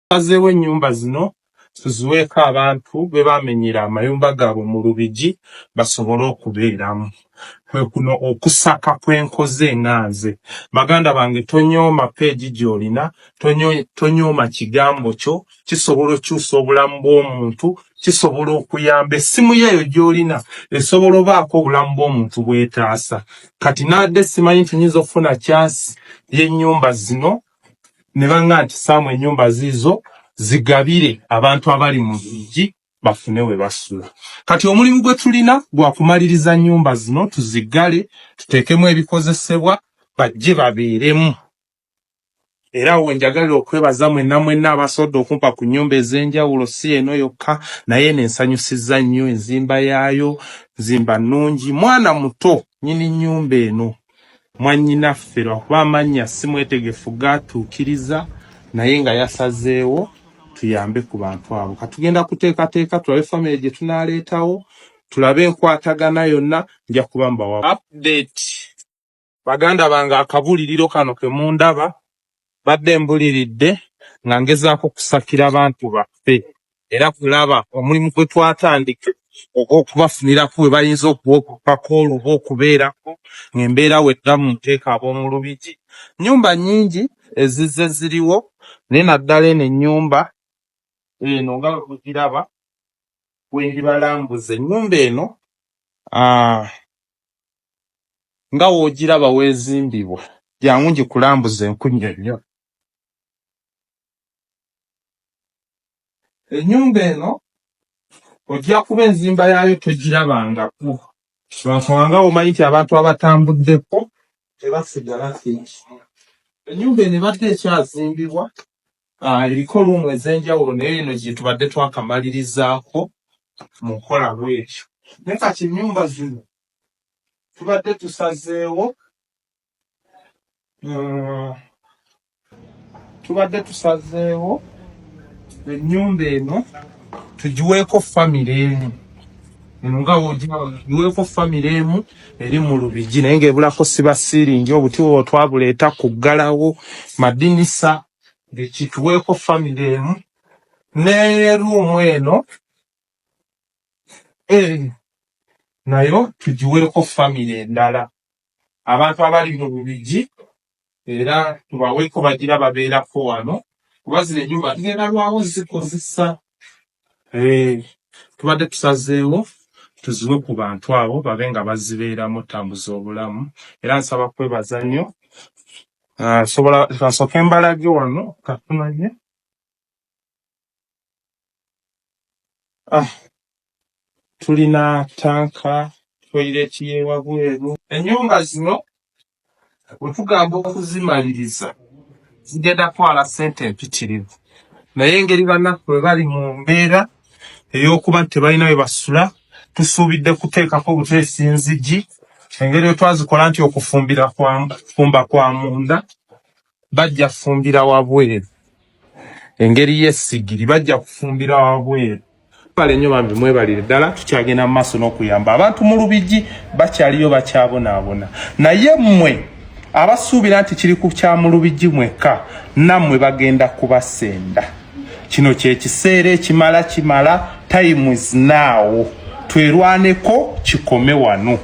Tusazeewo ennyumba zino tuziweeko abantu be bamenyera amayumba gaabwe mu Lubigi basobole okubeeramu. Kuno okusaka kwenkoze enganze. Baganda bange tonyooma peegi gy'olina, tonyooma kigambo kyo, kisobola okyusa obulamu bw'omuntu, kisobola okuyamba essimu yeeyo gy'olina esobola obaako obulamu bw'omuntu bwetaasa. Kati nadde simanyi nti nyinza okufuna kyansi y'ennyumba zino ne banga nti saamu ennyumba ziizo zigabire abantu abali mu Lubigi bafune we basula. Kati omulimu gwe tulina gwa kumaliriza nnyumba zino tuzigale, tuteekemu ebikozesebwa bajje babeeremu. Era we njagalira okwebaza mwenna abasobodde okumpa ku nnyumba ez'enjawulo si eno yokka naye n'ensanyusizza nnyo enzimba yaayo, nzimba nnungi. Mwana muto nnyini nnyumba eno mwannyinaffe lwakuba amannya si mwetegefu gaatuukiriza naye nga yasazeewo tuyambe ku bantu abo. Katugenda kuteekateeka tulabe family gye tunaaleetawo, tulabe enkwatagana yonna nja kuba mbawa update. Baganda bange akabuliriro kano ke mundaba badde mbuliridde nga ngezaako kusakira abantu baffe era kulaba omulimu gwe twatandika okubafunirako we bayinza okuwokako oluba okubeerako ng'embeera wedda mu nteeka ab'omu Lubigi. Nnyumba nnyingi ezizze ziriwo naye naddala eno ennyumba eno nga bwegiraba wendibalambuza ennyumba eno nga woogiraba weezimbibwa jangu ngikulambuza enkunnyonnyo. Ennyumba eno ojja kuba enzimba yaayo togirabangako lwansonga omanyi nti abantu abatambuddeko tebasigala kingi. Ennyumba eno ebadde ekyazimbibwa eriko luumu ez'enjawulo naye eno gye tubadde twakamalirizaako mu nkola bw'etyo. Naye kati ennyumba zino tubadde tusazeewo ennyumba eno tugiweeko famire emu. Eno nga wogiweeko famire emu eri mu Lubigi naye ng'ebulako sibasiiringi obuti bwo twabuleeta kuggalawo madinisa ng'ekituweeko famire emu ne ruumu eno nayo tugiweeko famire endala. Abantu abali mu Lubigi era tubaweeko bagira babeerako wano kuba zino ennyumba tugenda lwawo zikozesa. Tubadde tusazeewo tuziwe ku bantu abo babe nga bazibeeramu tambuza obulamu era nsaba kwebaza nnyo. Kasooke mbalage wano katumanye. Tulina tanka toilet y'ewabweru. Ennyumba zino bwe tugamba okuzimaliriza zigenda twala ssente empitirivu naye engeri bannaffe bwe bali mu mbeera ey'okuba tebalina we basula tusuubidde kuteekako buteesi nzigi engeri twazikola nti okufumba kwa munda bajja kufumbira wabweru, engeri y'essigiri bajja kufumbira wabweru. Bale nnyo bambi mwebalire ddala tukyagenda mu maaso n'okuyamba abantu mu Lubigi bakyaliyo bakyabonaabona naye mmwe abasuubira nti kiri ku kya mu Lubigi mwekka nammwe bagenda kubasenda. Kino kye kiseera ekimala time is now. Twerwaneko kikome wano.